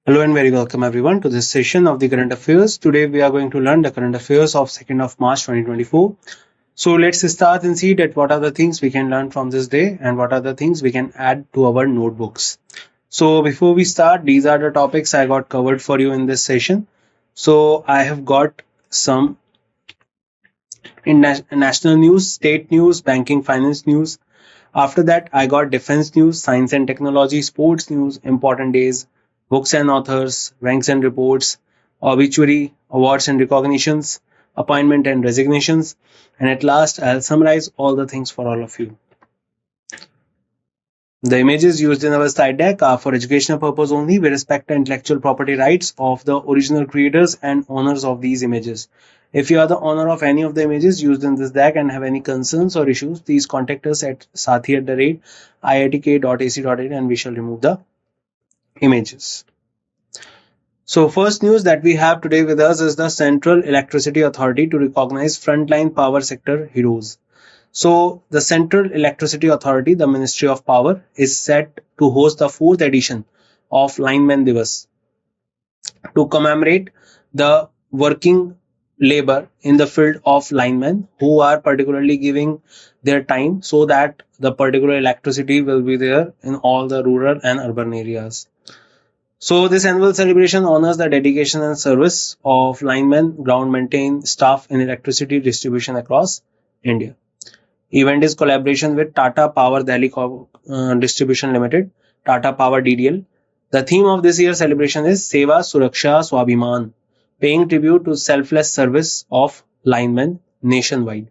Hello and very welcome everyone to this session of the current affairs. Today we are going to learn the current affairs of 2nd of March 2024. So let's start and see that what are the things we can learn from this day and what are the things we can add to our notebooks. So before we start, these are the topics I got covered for you in this session. So I have got some in national news, state news, banking finance news. After that, I got defense news, science and technology, sports news, important days, books and authors, ranks and reports, obituary, awards and recognitions, appointment and resignations. And at last, I'll summarize all the things for all of you. The images used in our slide deck are for educational purpose only. We respect the intellectual property rights of the original creators and owners of these images. If you are the owner of any of the images used in this deck and have any concerns or issues, please contact us at sathi@iitk.ac.in and we shall remove the images. So first news that we have today with us is the Central Electricity Authority to recognize frontline power sector heroes. So the Central Electricity Authority, the Ministry of Power, is set to host the 4th edition of Lineman Divas to commemorate the working labor in the field of linemen who are particularly giving their time so that the particular electricity will be there in all the rural and urban areas. So this annual celebration honors the dedication and service of linemen, ground maintain staff in electricity distribution across India. Event is collaboration with Tata Power Delhi Distribution Limited, Tata Power DDL. The theme of this year's celebration is Seva Suraksha Swabhiman, paying tribute to selfless service of linemen nationwide.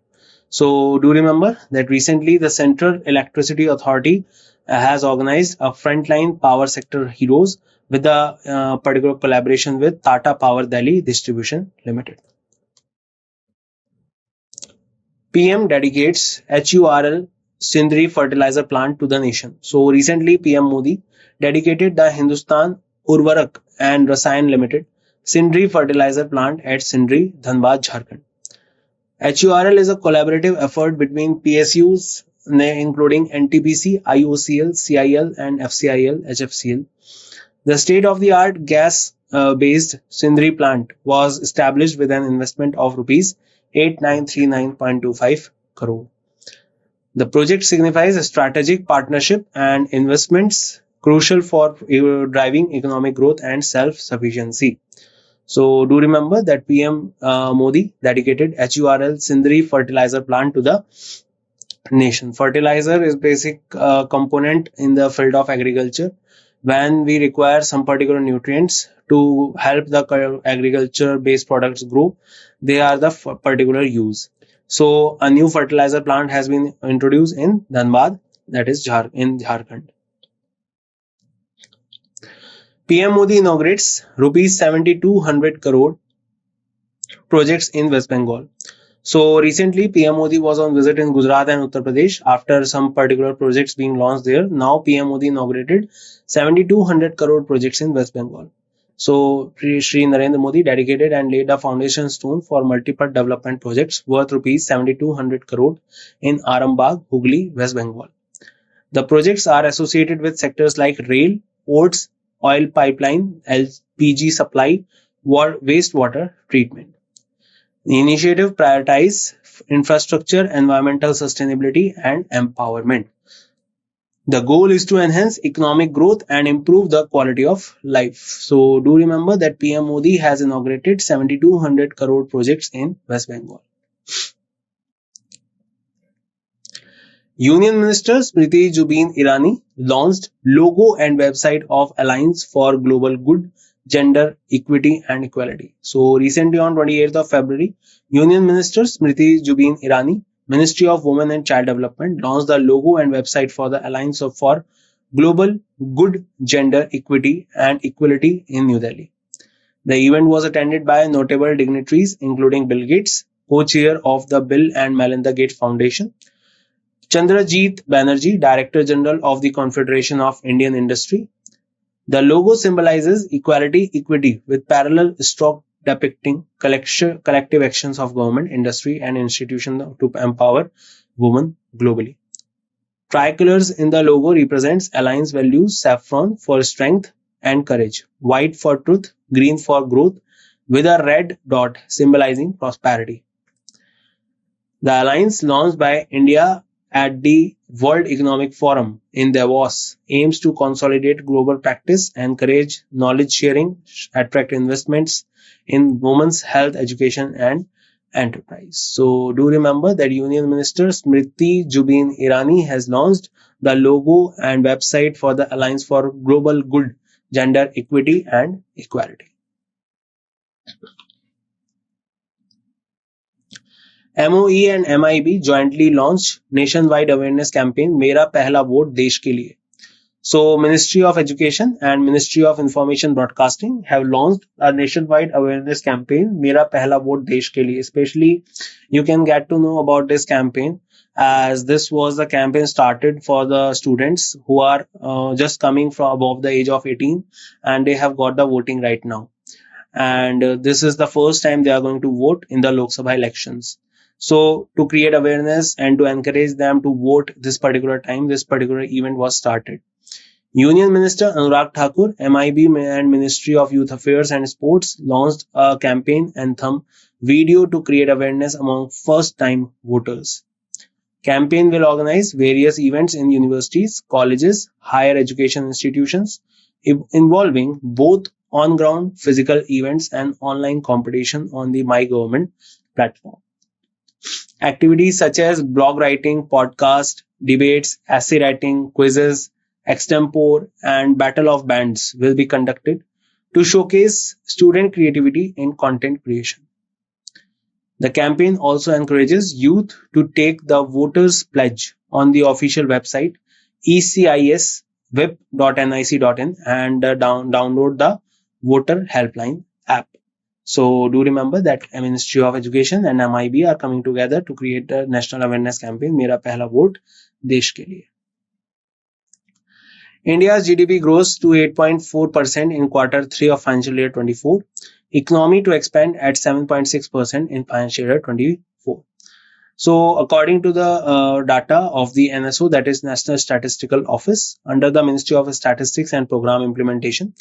So do remember that recently the Central Electricity Authority has organized a frontline power sector heroes with a particular collaboration with Tata Power Delhi Distribution Limited. PM dedicates HURL Sindri fertilizer plant to the nation. So recently PM Modi dedicated the Hindustan Urvarak and Rasayan Limited Sindri fertilizer plant at Sindri, Dhanbad, Jharkhand. HURL is a collaborative effort between PSUs including NTPC, IOCL, CIL and FCIL, HFCL. The state-of-the-art gas-based Sindri plant was established with an investment of rupees 8939.25 crore. The project signifies a strategic partnership and investments crucial for driving economic growth and self-sufficiency. So do remember that PM Modi dedicated HURL Sindri fertilizer plant to the nation. Fertilizer is basic component in the field of agriculture. When we require some particular nutrients to help the agriculture based products grow, they are the particular use. So a new fertilizer plant has been introduced in Dhanbad, that is in Jharkhand. PM Modi inaugurates rupees 7200 crore projects in West Bengal. So recently PM Modi was on visit in Gujarat and Uttar Pradesh after some particular projects being launched there. Now PM Modi inaugurated 7200 crore projects in West Bengal. So Shri Narendra Modi dedicated and laid a foundation stone for multiple development projects worth rupees 7200 crore in Arambagh, Hooghly, West Bengal. The projects are associated with sectors like rail, ports, oil pipeline, LPG supply, wastewater treatment. The initiative prioritizes infrastructure, environmental sustainability, and empowerment. The goal is to enhance economic growth and improve the quality of life. So do remember that PM Modi has inaugurated 7200 crore projects in West Bengal. Union Minister Smriti Zubin Irani launched logo and website of Alliance for Global Good, Gender Equity and Equality. So recently on 28th of February, Union Minister Smriti Zubin Irani, Ministry of Women and Child Development, launched the logo and website for the Alliance for Global Good, Gender Equity and Equality in New Delhi. The event was attended by notable dignitaries including Bill Gates, co-chair of the Bill and Melinda Gates Foundation, Chandrajit Banerjee, Director General of the Confederation of Indian Industry. The logo symbolizes equity with parallel stroke depicting collective actions of government, industry, and institutions to empower women globally. Tricolors in the logo represents Alliance values saffron for strength, and courage, white for truth, green for growth, with a red dot symbolizing prosperity. The alliance launched by India at the World Economic Forum in Davos aims to consolidate global practice, encourage knowledge sharing, attract investments in women's health, education, and enterprise. So, do remember that Union Minister Smriti Jubin Irani has launched the logo and website for the Alliance for Global Good, Gender Equity and Equality. MOE and MIB jointly launched nationwide awareness campaign मेरा पहला vote देश के लिए. So Ministry of Education and Ministry of Information Broadcasting have launched a nationwide awareness campaign मेरा पहला vote देश के लिए. Especially you can get to know about this campaign as this was the campaign started for the students who are just coming from above the age of 18 and they have got the voting right now. And this is the first time they are going to vote in the Lok Sabha elections. So to create awareness and to encourage them to vote this particular time, this particular event was started. Union Minister Anurag Thakur, MIB and Ministry of Youth Affairs and Sports launched a campaign anthem video to create awareness among first-time voters. Campaign will organize various events in universities, colleges, higher education institutions, involving both on-ground physical events and online competition on the My Government platform. Activities such as blog writing, podcast, debates, essay writing, quizzes, extempore, and battle of bands will be conducted to showcase student creativity in content creation. The campaign also encourages youth to take the voters pledge on the official website eciswhip.nic.in and download the voter helpline app. So do remember that Ministry of Education and MIB are coming together to create a national awareness campaign मेरा पहला vote देश के लिए. India's GDP grows to 8.4% in quarter 3 of financial year 24. Economy to expand at 7.6% in financial year 24. So according to the data of the NSO, that is National Statistical Office, under the Ministry of Statistics and Program Implementation,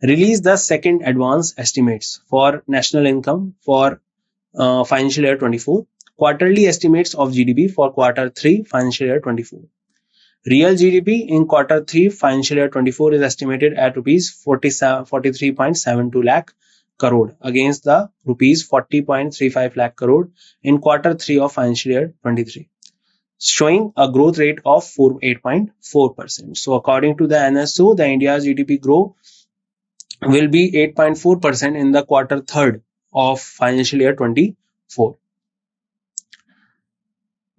released the second advance estimates for national income for financial year 24, quarterly estimates of GDP for quarter 3 financial year 24. Real GDP in quarter 3 financial year 24 is estimated at rupees 43.72 lakh crore against the rupees 40.35 lakh crore in quarter 3 of financial year 23, showing a growth rate of 8.4%. So according to the NSO, the India's GDP growth will be 8.4% in the quarter 3rd of financial year 24.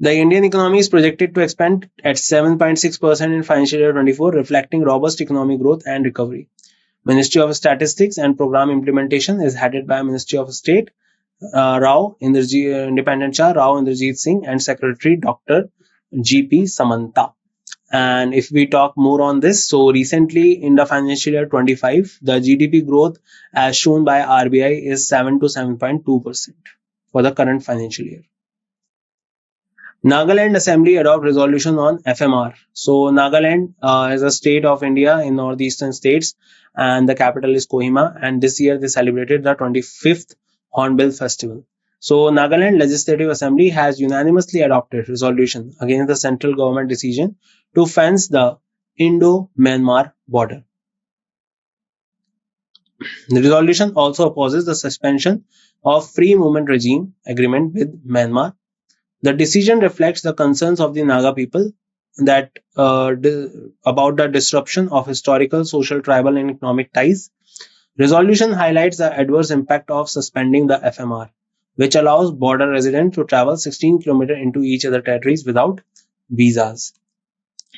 The Indian economy is projected to expand at 7.6% in financial year 24, reflecting robust economic growth and recovery. Ministry of Statistics and Program Implementation is headed by Ministry of State Independent Shah Rao Inderjeet Singh and Secretary Dr. G.P. Samanta. And if we talk more on this, so recently in the financial year 25, the GDP growth as shown by RBI is 7 to 7.2% for the current financial year. Nagaland Assembly adopt resolution on FMR. So Nagaland is a state of India in northeastern states and the capital is Kohima, and this year they celebrated the 25th Hornbill Festival. So Nagaland Legislative Assembly has unanimously adopted resolution against the central government decision to fence the Indo-Myanmar border. The resolution also opposes the suspension of free movement regime agreement with Myanmar. The decision reflects the concerns of the Naga people that about the disruption of historical, social, tribal, and economic ties. Resolution highlights the adverse impact of suspending the FMR, which allows border residents to travel 16 kilometers into each other territories without visas.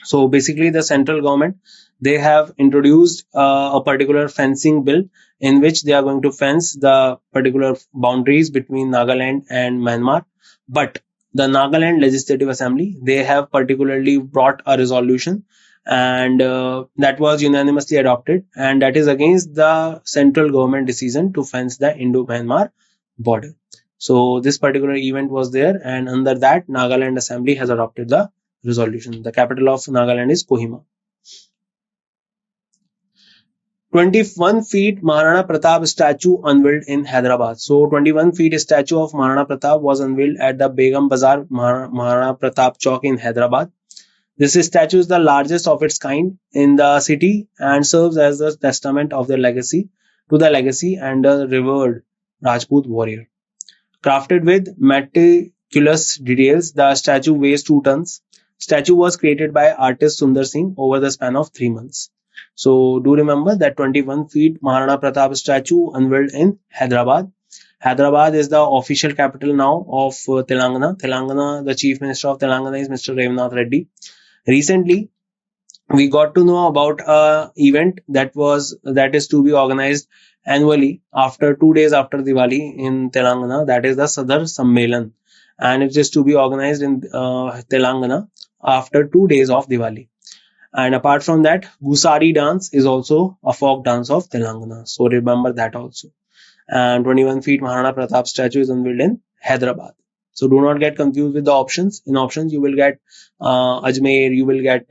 So basically, the central government, they have introduced a particular fencing bill in which they are going to fence the particular boundaries between Nagaland and Myanmar, but the Nagaland Legislative Assembly, they have particularly brought a resolution and that was unanimously adopted, and that is against the central government decision to fence the Indo-Myanmar border. So this particular event was there, and under that Nagaland Assembly has adopted the resolution. The capital of Nagaland is Kohima. 21 feet Maharana Pratap statue unveiled in Hyderabad. So 21 feet statue of Maharana Pratap was unveiled at the Begum Bazar Maharana Pratap Chowk in Hyderabad. This statue is the largest of its kind in the city and serves as a testament of their legacy to the legacy and the revered Rajput warrior. Crafted with meticulous details, the statue weighs 2 tons. Statue was created by artist Sundar Singh over the span of 3 months. So do remember that 21 feet Maharana Pratap statue unveiled in Hyderabad. Hyderabad is the official capital now of Telangana. Telangana, the Chief Minister of Telangana is Mr. Revnath Reddy. Recently, we got to know about a event that is to be organized annually after 2 days after Diwali in Telangana. That is the Sadar Sammelan, and it is to be organized in Telangana after 2 days of Diwali. And apart from that, Gusari dance is also a folk dance of Telangana. So remember that also. And 21 feet Maharana Pratap statue is unveiled in Hyderabad. So do not get confused with the options. In options, you will get Ajmer, you will get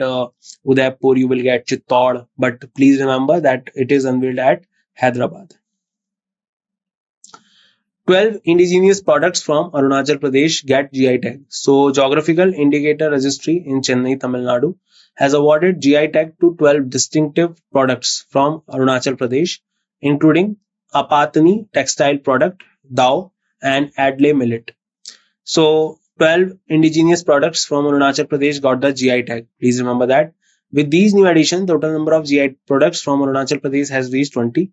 Udaipur, you will get Chittor. But please remember that it is unveiled at Hyderabad. 12 indigenous products from Arunachal Pradesh get GI tag. So Geographical Indicator Registry in Chennai, Tamil Nadu has awarded GI tag to 12 distinctive products from Arunachal Pradesh, including Apatani textile product, Dao, and Adley millet. So 12 indigenous products from Arunachal Pradesh got the GI tag. Please remember that. With these new additions, total number of GI products from Arunachal Pradesh has reached 20.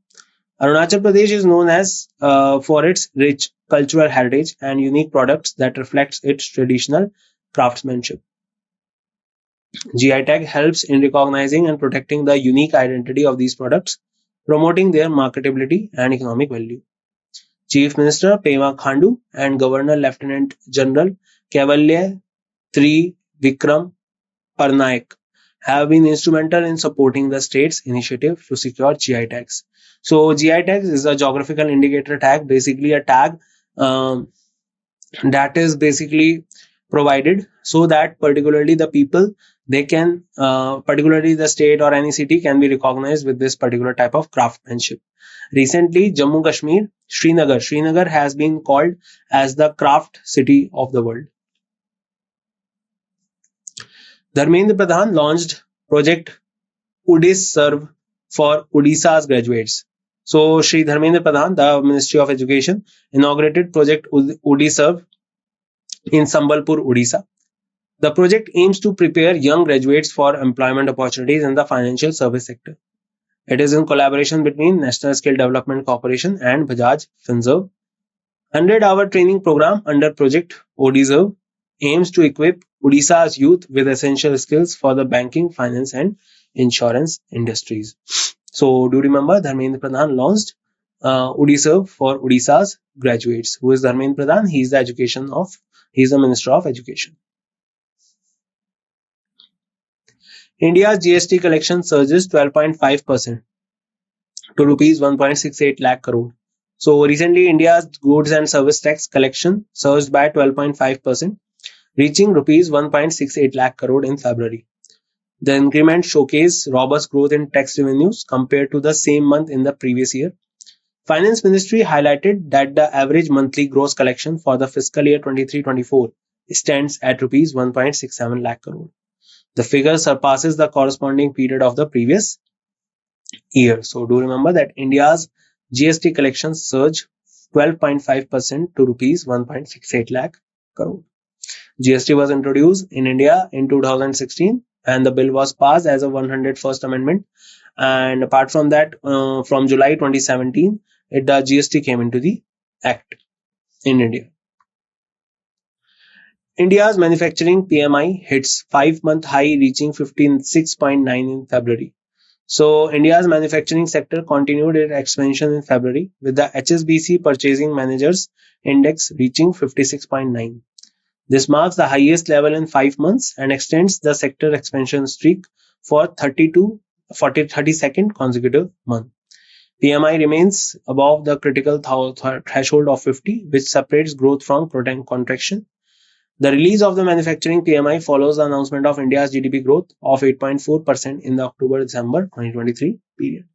Arunachal Pradesh is known as for its rich cultural heritage and unique products that reflects its traditional craftsmanship. GI tag helps in recognizing and protecting the unique identity of these products, promoting their marketability and economic value. Chief Minister Pema Khandu and Governor Lieutenant General Cavalier Vikram Parnaik have been instrumental in supporting the state's initiative to secure GI tags. So GI tags is a geographical indicator tag, basically a tag that is basically provided so that particularly the people they can particularly the state or any city can be recognized with this particular type of craftsmanship. Recently, Jammu Kashmir, Srinagar has been called as the craft city of the world. Dharmendra Pradhan launched Project Udis Serve for Odisha's graduates. So, Shri Dharmendra Pradhan, the Ministry of Education, inaugurated Project Udis Serve in Sambalpur, Odisha. The project aims to prepare young graduates for employment opportunities in the financial service sector. It is in collaboration between National Skill Development Corporation and Bajaj Finserv. 100-hour training program under Project Odisha aims to equip Odisha's youth with essential skills for the banking, finance, and insurance industries. So, do remember Dharmendra Pradhan launched Odisha for Odisha's graduates. Who is Dharmendra Pradhan? He is the Minister of Education. India's GST collection surges 12.5% to rupees 1.68 lakh crore. So recently, India's goods and service tax collection surged by 12.5%, reaching rupees 1.68 lakh crore in February. The increment showcased robust growth in tax revenues compared to the same month in the previous year. Finance Ministry highlighted that the average monthly gross collection for the fiscal year 23-24 stands at rupees 1.67 lakh crore. The figure surpasses the corresponding period of the previous year. So do remember that India's GST collection surged 12.5% to rupees 1.68 lakh crore. GST was introduced in India in 2016 and the bill was passed as a 101st amendment. And apart from that, from July 2017, the GST came into the act in India. India's manufacturing PMI hits 5-month high, reaching 56.9 in February. So, India's manufacturing sector continued its expansion in February, with the HSBC Purchasing Managers Index reaching 56.9. This marks the highest level in 5 months and extends the sector expansion streak for 32nd consecutive month. PMI remains above the critical threshold of 50, which separates growth from contraction. The release of the manufacturing PMI follows the announcement of India's GDP growth of 8.4% in the October-December 2023 period.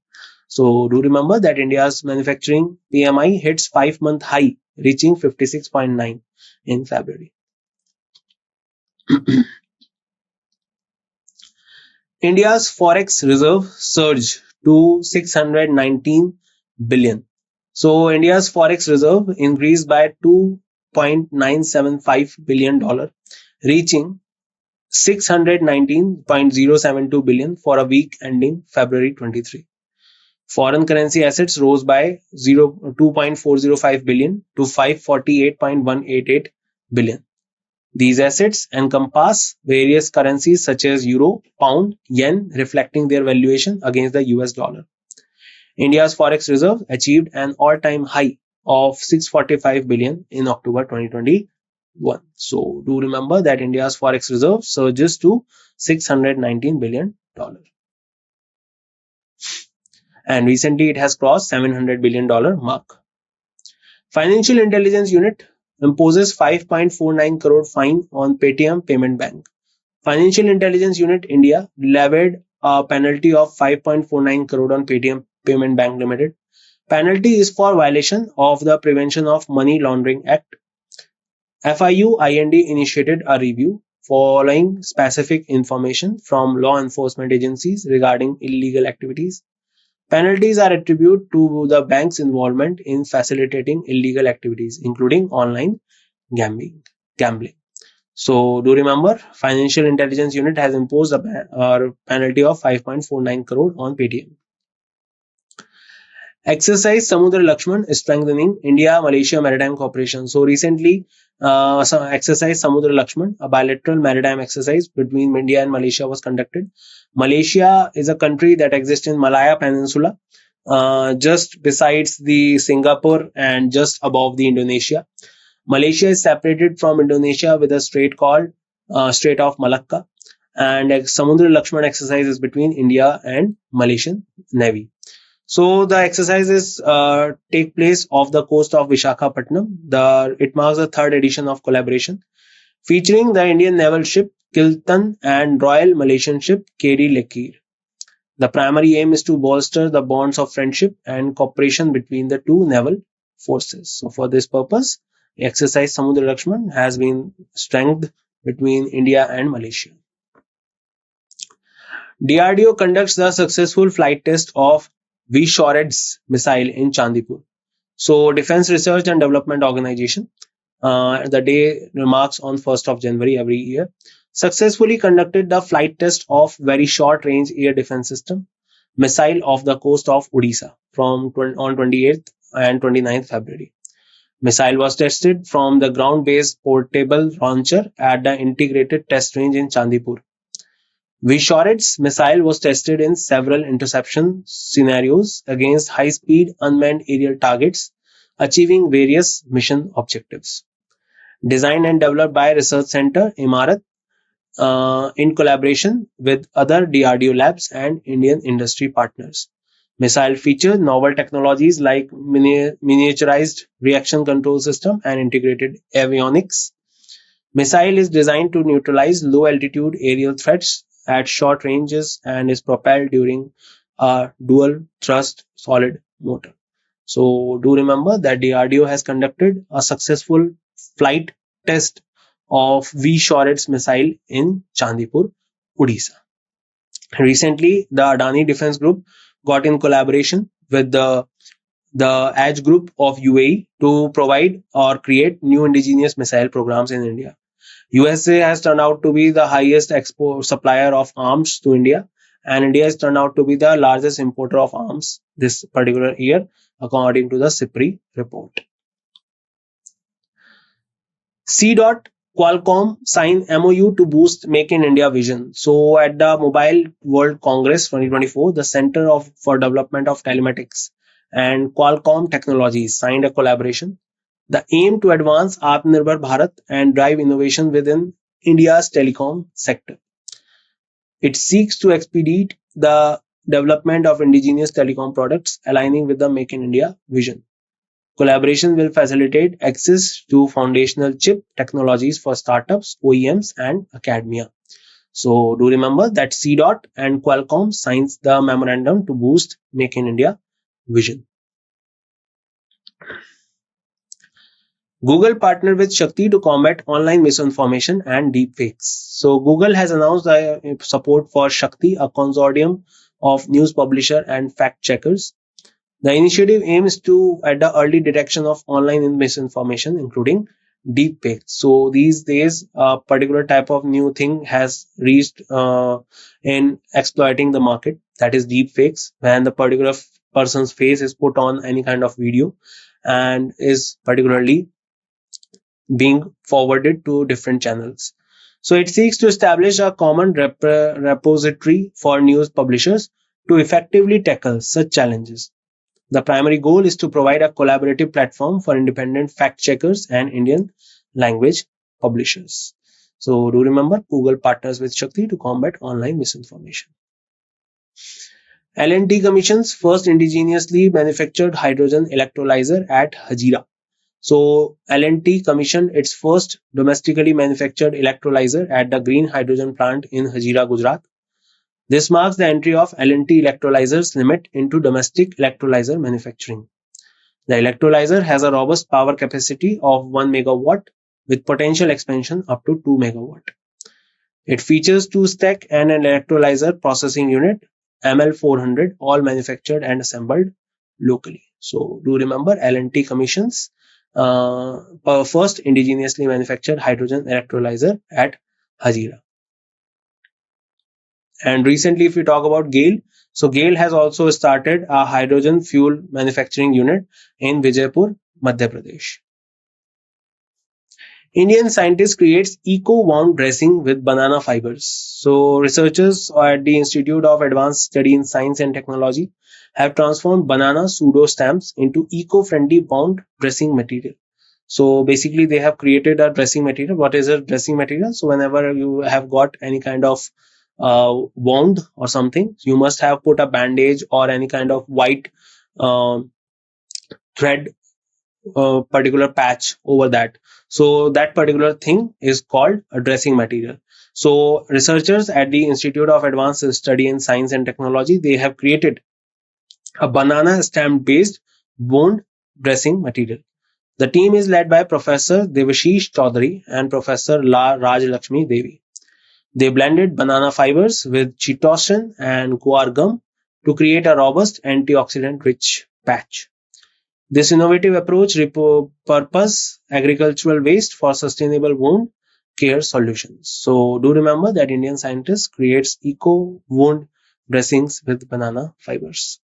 So do remember that India's manufacturing PMI hits 5-month high, reaching 56.9 in February. India's forex reserve surged to 619 billion. So India's forex reserve increased by 2.975 billion dollar, reaching 619.072 billion for a week ending February 23. Foreign currency assets rose by 2.405 billion to 548.188 billion. These assets encompass various currencies such as euro, pound, yen, reflecting their valuation against the US dollar. India's forex reserve achieved an all-time high of 645 billion in October 2021. So do remember that India's forex reserve surges to 619 billion dollar. And recently it has crossed $700 billion mark. Financial Intelligence Unit imposes 5.49 crore fine on Paytm Payment Bank. Financial Intelligence Unit India levied a penalty of 5.49 crore on Paytm Payment Bank Limited. Penalty is for violation of the Prevention of Money Laundering Act. FIU-IND initiated a review following specific information from law enforcement agencies regarding illegal activities. Penalties are attributed to the bank's involvement in facilitating illegal activities, including online gambling. So, do remember, Financial Intelligence Unit has imposed a penalty of 5.49 crore on Paytm. Exercise Samudra Lakshman is strengthening India-Malaysia maritime cooperation. So recently, exercise Samudra Lakshman, a bilateral maritime exercise between India and Malaysia, was conducted. Malaysia is a country that exists in Malaya Peninsula, just besides the Singapore and just above the Indonesia. Malaysia is separated from Indonesia with a strait called Strait of Malacca, and Samudra Lakshman exercise is between India and Malaysian Navy. So the exercises take place off the coast of Vishakhapatnam. It marks the third edition of collaboration, featuring the Indian naval ship Kiltan and Royal Malaysian ship Keri Lekir. The primary aim is to bolster the bonds of friendship and cooperation between the two naval forces. So for this purpose, the exercise Samudra Lakshman has been strengthened between India and Malaysia. DRDO conducts the successful flight test of V-Shored's missile in Chandipur. So, Defense Research and Development Organization, the day marks on 1st of January every year, successfully conducted the flight test of Very Short Range Air Defense System missile off the coast of Odisha on 28th and 29th February. Missile was tested from the ground-based portable launcher at the Integrated Test Range in Chandipur. V-Shored's missile was tested in several interception scenarios against high-speed unmanned aerial targets, achieving various mission objectives. Designed and developed by Research Center Imarat in collaboration with other DRDO labs and Indian industry partners. Missile features novel technologies like miniaturized reaction control system and integrated avionics. Missile is designed to neutralize low-altitude aerial threats at short ranges and is propelled during a dual thrust solid motor. So do remember that DRDO has conducted a successful flight test of V-Shored's missile in Chandipur, Odisha. Recently, the Adani Defense Group got in collaboration with the Edge Group of UAE to provide or create new indigenous missile programs in India. USA has turned out to be the highest export supplier of arms to India, and India has turned out to be the largest importer of arms this particular year, according to the SIPRI report. C-Dot Qualcomm signed MOU to boost Make in India vision. So at the Mobile World Congress 2024, the Center for Development of Telematics and Qualcomm Technologies signed a collaboration. The aim to advance Atmanirbhar Bharat and drive innovation within India's telecom sector. It seeks to expedite the development of indigenous telecom products aligning with the Make in India vision. Collaboration will facilitate access to foundational chip technologies for startups, OEMs, and academia. So do remember that C-Dot and Qualcomm signs the memorandum to boost Make in India vision. Google partnered with Shakti to combat online misinformation and deepfakes. So Google has announced support for Shakti, a consortium of news publisher and fact checkers. The initiative aims to at the early detection of online misinformation, including deepfakes. So these days, a particular type of new thing has reached in exploiting the market. That is deepfakes, when the particular person's face is put on any kind of video and is particularly being forwarded to different channels. So it seeks to establish a common repository for news publishers to effectively tackle such challenges. The primary goal is to provide a collaborative platform for independent fact checkers and Indian language publishers. So do remember, Google partners with Shakti to combat online misinformation. L&T commissions first indigenously manufactured hydrogen electrolyzer at Hazira. So L&T commissioned its first domestically manufactured electrolyzer at the green hydrogen plant in Hazira, Gujarat. This marks the entry of L&T Electrolyzers Limit into domestic electrolyzer manufacturing. The electrolyzer has a robust power capacity of 1 megawatt with potential expansion up to 2 megawatt. It features two stack and an electrolyzer processing unit ML400, all manufactured and assembled locally. So do remember, L&T commissions first indigenously manufactured hydrogen electrolyzer at Hazira. And recently, if we talk about GAIL, so GAIL has also started a hydrogen fuel manufacturing unit in Vijaypur, Madhya Pradesh. Indian scientist creates eco-wound dressing with banana fibers. So researchers at the Institute of Advanced Study in Science and Technology have transformed banana pseudo stamps into eco-friendly wound dressing material. So basically, they have created a dressing material. What is a dressing material? So whenever you have got any kind of wound or something, you must have put a bandage or any kind of white um thread particular patch over that. So that particular thing is called a dressing material. So researchers at the Institute of Advanced Study in Science and Technology, they have created a banana stem based wound dressing material. The team is led by Professor Devashish Chaudhary and Professor Raj Lakshmi Devi. They blended banana fibers with chitosan and guar gum to create a robust antioxidant rich patch. This innovative approach repurposes agricultural waste for sustainable wound care solutions. So do remember that Indian scientists creates eco wound dressings with banana fibers.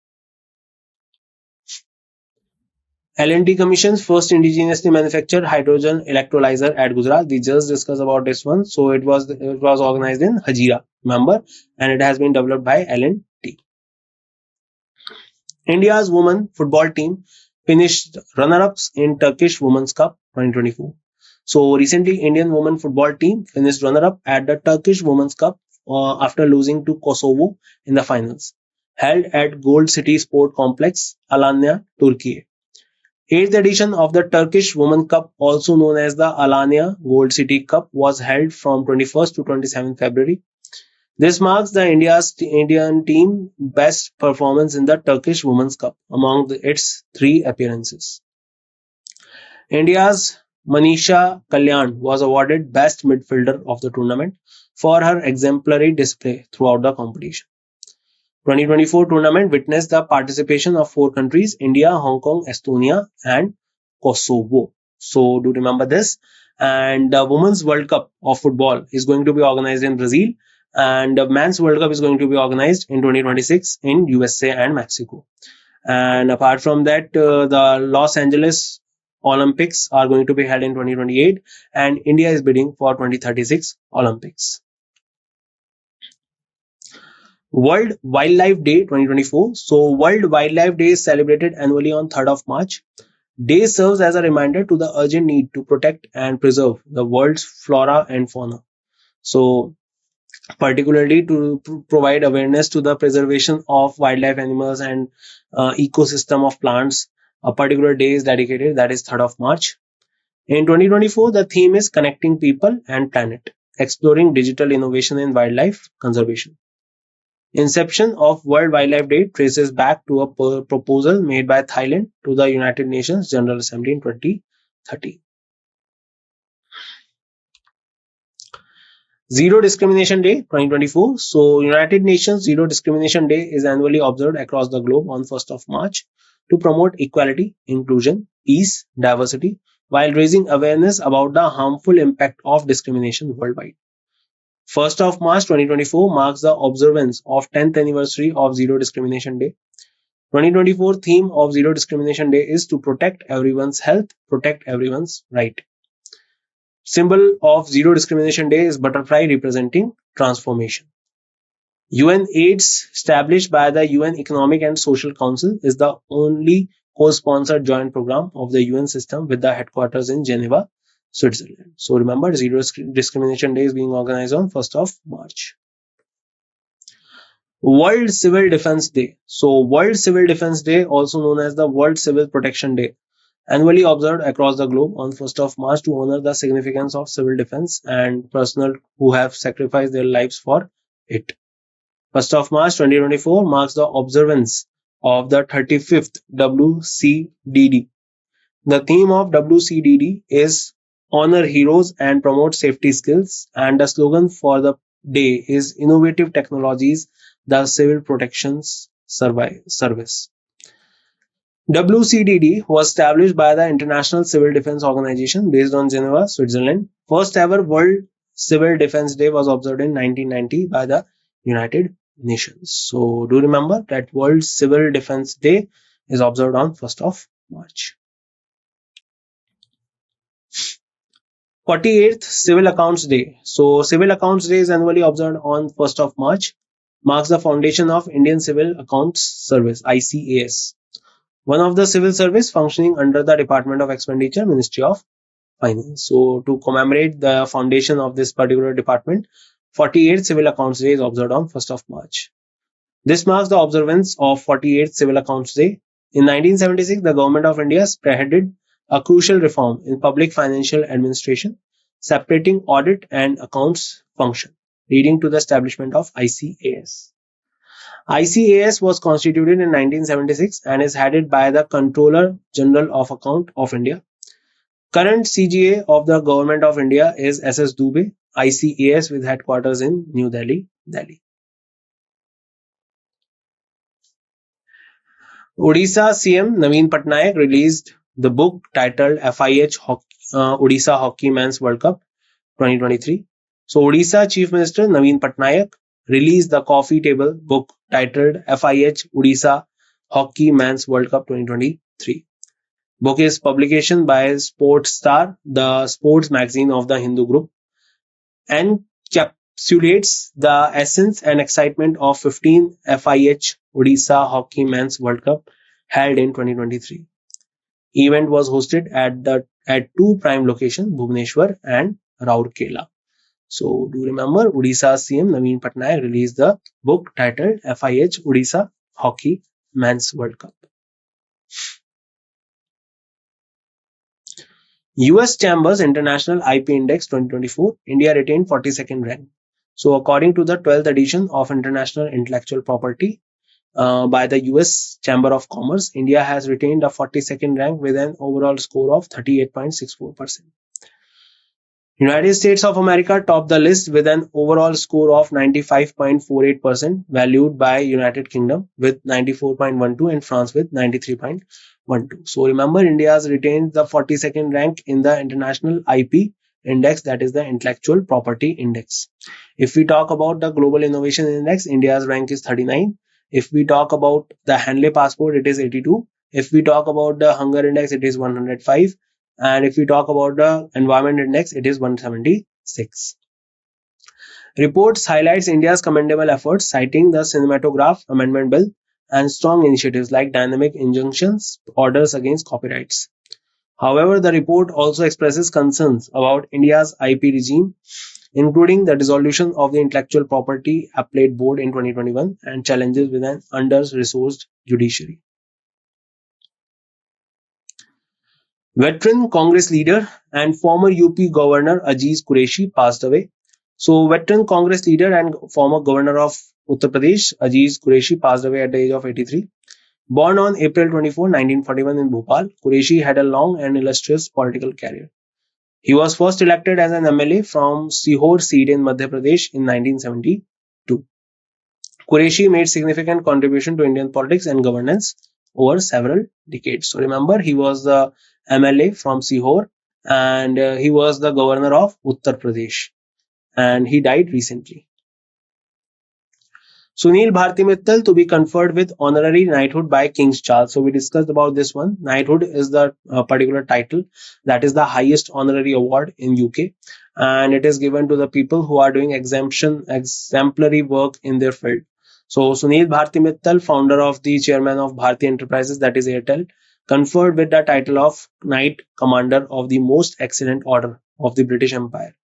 L&T commissions first indigenously manufactured hydrogen electrolyzer at Gujarat. We just discussed about this one. So it was organized in Hazira, remember, and it has been developed by L&T. India's women football team finished runner-ups in Turkish Women's Cup 2024. So recently, Indian women football team finished runner-up at the Turkish Women's Cup after losing to Kosovo in the finals, held at Gold City Sport Complex, Alanya, Turkey. Eighth edition of the Turkish Women Cup, also known as the Alanya Gold City Cup, was held from 21st to 27th February. This marks the Indian team best performance in the Turkish Women's Cup among its three appearances. India's Manisha Kalyan was awarded Best Midfielder of the tournament for her exemplary display throughout the competition. 2024 tournament witnessed the participation of four countries: India, Hong Kong, Estonia, and Kosovo. So do remember this. And the Women's World Cup of football is going to be organized in Brazil, and the Men's World Cup is going to be organized in 2026 in USA and Mexico. And apart from that, the Los Angeles Olympics are going to be held in 2028, and India is bidding for 2036 Olympics. World Wildlife Day 2024. So World Wildlife Day is celebrated annually on 3rd of March. Day serves as a reminder to the urgent need to protect and preserve the world's flora and fauna. So particularly to provide awareness to the preservation of wildlife animals and ecosystem of plants, a particular day is dedicated, that is 3rd of March. In 2024, the theme is connecting people and planet, exploring digital innovation in wildlife conservation. Inception of World Wildlife Day traces back to a proposal made by Thailand to the United Nations General Assembly in 2013. Zero Discrimination Day 2024. So, United Nations Zero Discrimination Day is annually observed across the globe on 1st of March to promote equality, inclusion, peace, diversity, while raising awareness about the harmful impact of discrimination worldwide. 1st of March 2024 marks the observance of 10th anniversary of Zero Discrimination Day. 2024 theme of Zero Discrimination Day is to protect everyone's health, protect everyone's right. Symbol of Zero Discrimination Day is butterfly representing transformation. UN AIDS, established by the UN Economic and Social Council, is the only co-sponsored joint program of the UN system with the headquarters in Geneva, Switzerland. So remember, Zero Discrimination Day is being organized on 1st of March. World Civil Defense Day. So World Civil Defense Day, also known as the World Civil Protection Day, annually observed across the globe on 1st of March to honor the significance of civil defense and personnel who have sacrificed their lives for it. 1st of March 2024 marks the observance of the 35th WCDD. The theme of WCDD is Honor Heroes and Promote Safety Skills, and the slogan for the day is Innovative Technologies, the Civil Protections Service. WCDD was established by the International Civil Defense Organization based on Geneva, Switzerland. First ever World Civil Defense Day was observed in 1990 by the United Nations. So do remember that World Civil Defense Day is observed on 1st of March. 48th Civil Accounts Day. So Civil Accounts Day is annually observed on 1st of March. Marks the foundation of Indian Civil Accounts Service, ICAS. One of the civil service functioning under the Department of Expenditure, Ministry of Finance. So to commemorate the foundation of this particular department, 48th Civil Accounts Day is observed on 1st of March. This marks the observance of 48th Civil Accounts Day. In 1976, the Government of India spearheaded a crucial reform in public financial administration, separating audit and accounts function, leading to the establishment of ICAS. ICAS was constituted in 1976 and is headed by the Controller General of Account of India. Current CGA of the Government of India is SS Dubey, ICAS with headquarters in New Delhi, Delhi. Odisha CM Naveen Patnaik released the book titled FIH Odisha Hockey Men's World Cup 2023. So Odisha Chief Minister Naveen Patnaik released the coffee table book titled FIH Odisha Hockey Men's World Cup 2023. Book is publication by Sports Star, the sports magazine of the Hindu group, and encapsulates the essence and excitement of 15 FIH Odisha Hockey Men's World Cup held in 2023. Event was hosted at two prime locations, Bhubaneswar and Rourkela. So do remember, Odisha CM Naveen Patnaik released the book titled FIH Odisha Hockey Men's World Cup. US Chambers International IP Index 2024, India retained 42nd rank. So according to the 12th edition of International Intellectual Property by the US Chamber of Commerce, India has retained a 42nd rank with an overall score of 38.64%. United States of America topped the list with an overall score of 95.48%, valued by United Kingdom with 94.12 and France with 93.12. So remember, India has retained the 42nd rank in the International IP Index, that is the Intellectual Property Index. If we talk about the Global Innovation Index, India's rank is 39. If we talk about the Hanley Passport, it is 82. If we talk about the Hunger Index, it is 105. And if we talk about the Environment Index, it is 176. Reports highlights India's commendable efforts, citing the Cinematograph Amendment Bill and strong initiatives like dynamic injunctions, orders against copyrights. However, the report also expresses concerns about India's IP regime, including the dissolution of the Intellectual Property Appellate Board in 2021 and challenges with an under-resourced judiciary. Veteran Congress leader and former UP Governor Aziz Qureshi passed away. So, veteran Congress leader and former governor of Uttar Pradesh, Aziz Qureshi, passed away at the age of 83. Born on April 24, 1941 in Bhopal, Qureshi had a long and illustrious political career. He was first elected as an MLA from Sihor seat in Madhya Pradesh in 1972. Qureshi made significant contribution to Indian politics and governance over several decades. So remember, he was the MLA from Sihor and he was the governor of Uttar Pradesh and he died recently. Sunil Bharti Mittal to be conferred with honorary knighthood by King Charles. So we discussed about this one. Knighthood is the particular title that is the highest honorary award in UK, and it is given to the people who are doing exemplary work in their field. So Sunil Bharti Mittal, founder of the chairman of Bharti Enterprises, that is Airtel, conferred with the title of Knight Commander of the Most Excellent Order of the British Empire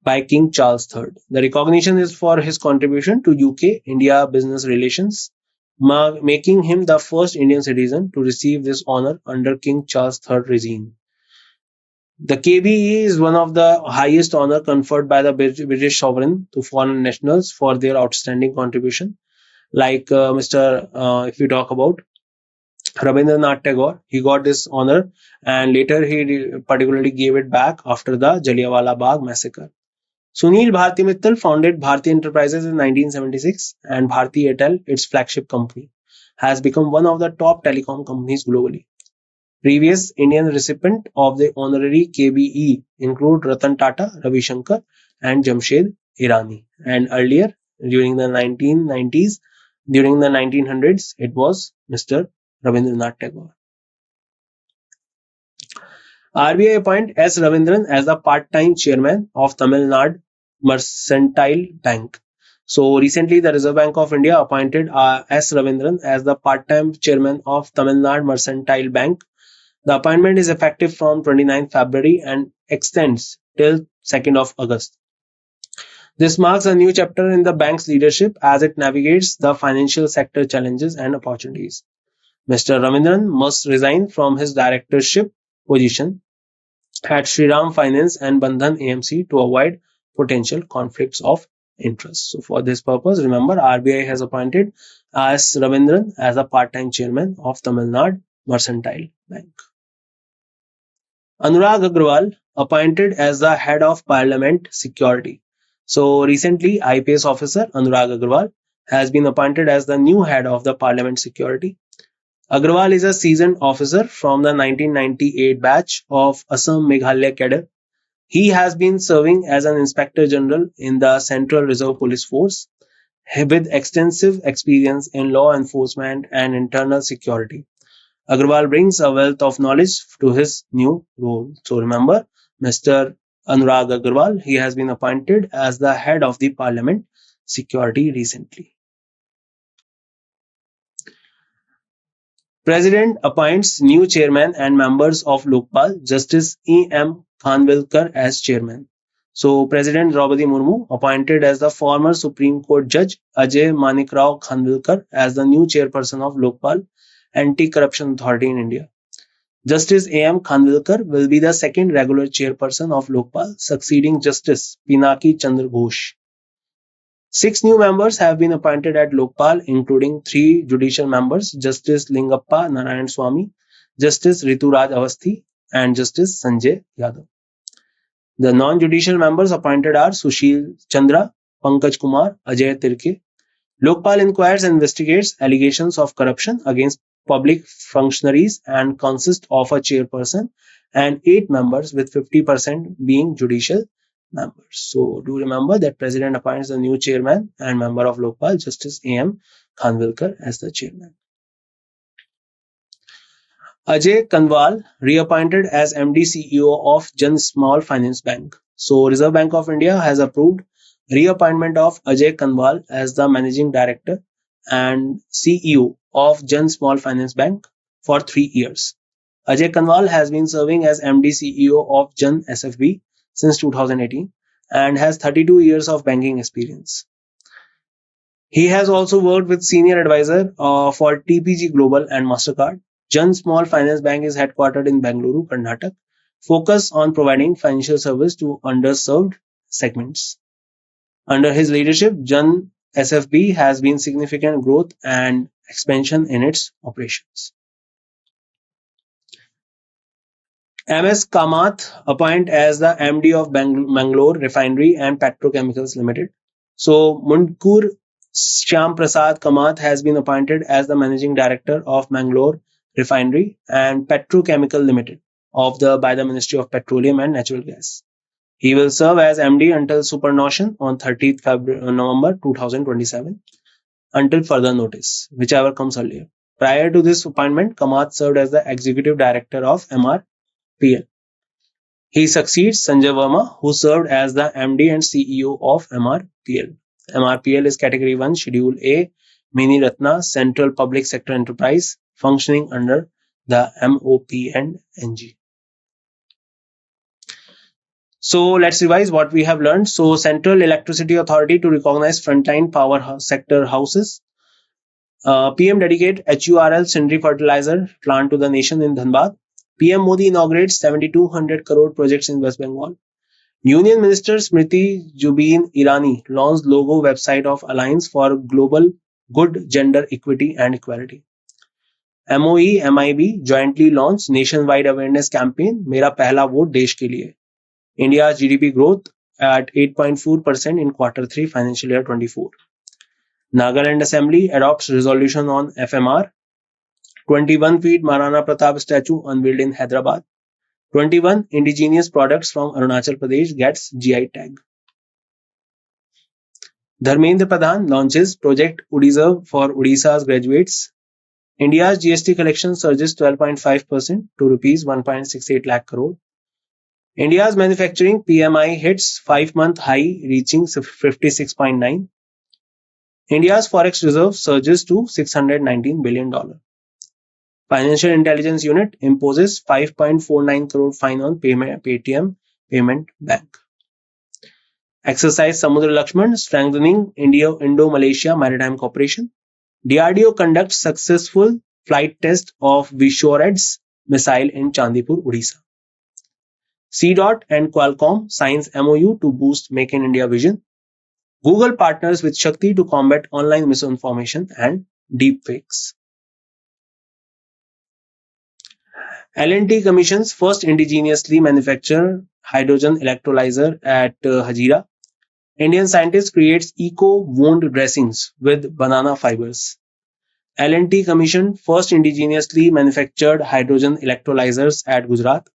by King Charles III. The recognition is for his contribution to UK-India business relations, making him the first Indian citizen to receive this honor under King Charles III regime. The KBE is one of the highest honor conferred by the British sovereign to foreign nationals for their outstanding contribution. Like if we talk about Rabindranath Tagore, he got this honor and later he particularly gave it back after the Jallianwala Bagh massacre. Sunil Bharti Mittal founded Bharti Enterprises in 1976 and Bharti Airtel, its flagship company, has become one of the top telecom companies globally. Previous Indian recipients of the honorary KBE include Ratan Tata, Ravi Shankar, and Jamshed Irani. And earlier, during the 1990s, during the 1900s, it was Mr. Rabindranath Tagore. RBI appoint S. Ravindran as the part-time chairman of Tamil Nadu Mercantile Bank. So recently, the Reserve Bank of India appointed S. Ravindran as the part-time chairman of Tamil Nadu Mercantile Bank. The appointment is effective from 29 February and extends till 2nd of August. This marks a new chapter in the bank's leadership as it navigates the financial sector challenges and opportunities. Mr. Ravindran must resign from his directorship position at Shriram Finance and Bandhan AMC to avoid potential conflicts of interest. So for this purpose, remember RBI has appointed S. Ravindran as a part-time chairman of Tamil Nadu Mercantile Bank. Anurag Agrawal appointed as the head of Parliament Security. So recently, IPS officer Anurag Agrawal has been appointed as the new head of the Parliament Security. Agrawal is a seasoned officer from the 1998 batch of Assam Meghalaya cadre. He has been serving as an Inspector General in the Central Reserve Police Force with extensive experience in law enforcement and internal security. Agrawal brings a wealth of knowledge to his new role. So remember, Mr. Anurag Agrawal, he has been appointed as the head of the Parliament Security recently. President appoints new chairman and members of Lokpal, Justice E.M. Khanvilkar as chairman. So, President Draupadi Murmu appointed as the former Supreme Court Judge Ajay Manikrao Khanvilkar as the new chairperson of Lokpal Anti-Corruption Authority in India. Justice A.M. Khanvilkar will be the second regular chairperson of Lokpal, succeeding Justice Pinaki Chandra Ghosh. 6 new members have been appointed at Lokpal, including 3 judicial members, Justice Lingappa Narayan Swamy, Justice Rituraj Avasthi, and Justice Sanjay Yadav. The non-judicial members appointed are Sushil Chandra, Pankaj Kumar, Ajay Tirke. Lokpal inquires and investigates allegations of corruption against public functionaries and consists of a chairperson and 8 members, with 50% being judicial members. So do remember that President appoints the new chairman and member of Lokpal, Justice A.M. Khanvilkar, as the chairman. Ajay Kanwal reappointed as MD CEO of Jan Small Finance Bank. So Reserve Bank of India has approved reappointment of Ajay Kanwal as the Managing Director and CEO of Jan Small Finance Bank for 3 years. Ajay Kanwal has been serving as MD CEO of Jan SFB since 2018 and has 32 years of banking experience. He has also worked with senior advisor for TPG Global and MasterCard. Jan Small Finance Bank is headquartered in Bengaluru, Karnataka, focus on providing financial service to underserved segments. Under his leadership, Jan SFB has been significant growth and expansion in its operations. MS Kamath appointed as the MD of Bangalore Refinery and Petrochemicals Limited. So Mundkur Shyam Prasad Kamath has been appointed as the Managing Director of Mangalore Refinery and Petrochemical Limited by the Ministry of Petroleum and Natural Gas. He will serve as MD until superannuation on 30th November 2027 until further notice, whichever comes earlier. Prior to this appointment, Kamath served as the Executive Director of MRPL. He succeeds Sanjay Verma, who served as the MD and CEO of MRPL. MRPL is Category 1, Schedule A, Mini Ratna Central Public Sector Enterprise, functioning under the MOP and NG. So let's revise what we have learned. So Central Electricity Authority to recognize frontline power sector houses. PM dedicate HURL Sindri fertilizer plant to the nation in Dhanbad. PM Modi inaugurates 7,200 crore projects in West Bengal. Union Minister Smriti Zubin Irani launched logo website of Alliance for Global Good Gender Equity and Equality. MOE MIB jointly launched nationwide awareness campaign Mera Pehla Vote Desh Ke Liye. India's GDP growth at 8.4% in Q3 financial year 24. Nagaland Assembly adopts resolution on FMR. 21 feet Maharana Pratap statue unveiled in Hyderabad. 21 indigenous products from Arunachal Pradesh gets GI tag. Dharmendra Pradhan launches Project Odisha for Odisha's graduates. India's GST collection surges 12.5% to rupees 1.68 lakh crore. India's manufacturing PMI hits 5-month high, reaching 56.9. India's forex reserve surges to $619 billion. Financial Intelligence Unit imposes 5.49 crore fine on Paytm Payment Bank. Exercise Samudra Lakshman, strengthening Indo-Malaysia maritime cooperation. DRDO conducts successful flight test of Vishored's missile in Chandipur, Odisha. CDOT and Qualcomm signs MOU to boost Make in India vision. Google partners with Shakti to combat online misinformation and deepfakes. L&T commissions first indigenously manufactured hydrogen electrolyzer at Hazira. Indian scientist creates eco-wound dressings with banana fibers. L&T commissioned first indigenously manufactured hydrogen electrolyzers at Gujarat.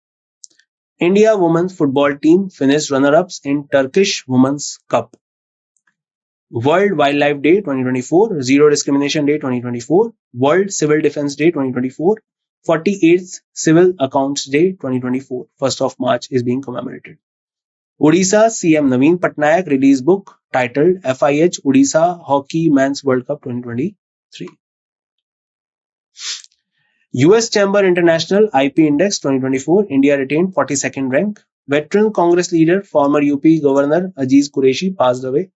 India women's football team finished runner-ups in Turkish Women's Cup. World Wildlife Day 2024, Zero Discrimination Day 2024, World Civil Defense Day 2024, 48th Civil Accounts Day 2024, 1st of March is being commemorated. Odisha CM Naveen Patnaik released book titled FIH Odisha Hockey Men's World Cup 2023. US Chamber International IP Index 2024, India retained 42nd rank. Veteran Congress leader, former UP Governor Aziz Qureshi passed away.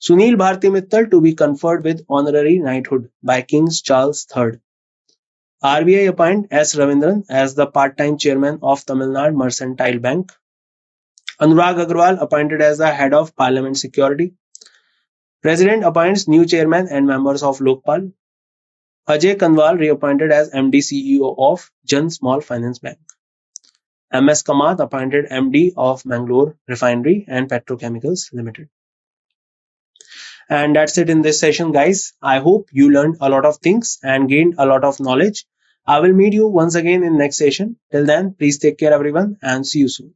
Sunil Bharti Mittal to be conferred with honorary knighthood by King Charles III. RBI appoint S. Ravindran as the part-time chairman of Tamil Nadu Mercantile Bank. Anurag Agrawal appointed as the head of Parliament Security. President appoints new chairman and members of Lokpal. Ajay Kanwal reappointed as MD CEO of Jan Small Finance Bank. MS Kamath appointed MD of Mangalore Refinery and Petrochemicals Limited. And that's it in this session, guys. I hope you learned a lot of things and gained a lot of knowledge. I will meet you once again in next session. Till then, please take care everyone and see you soon.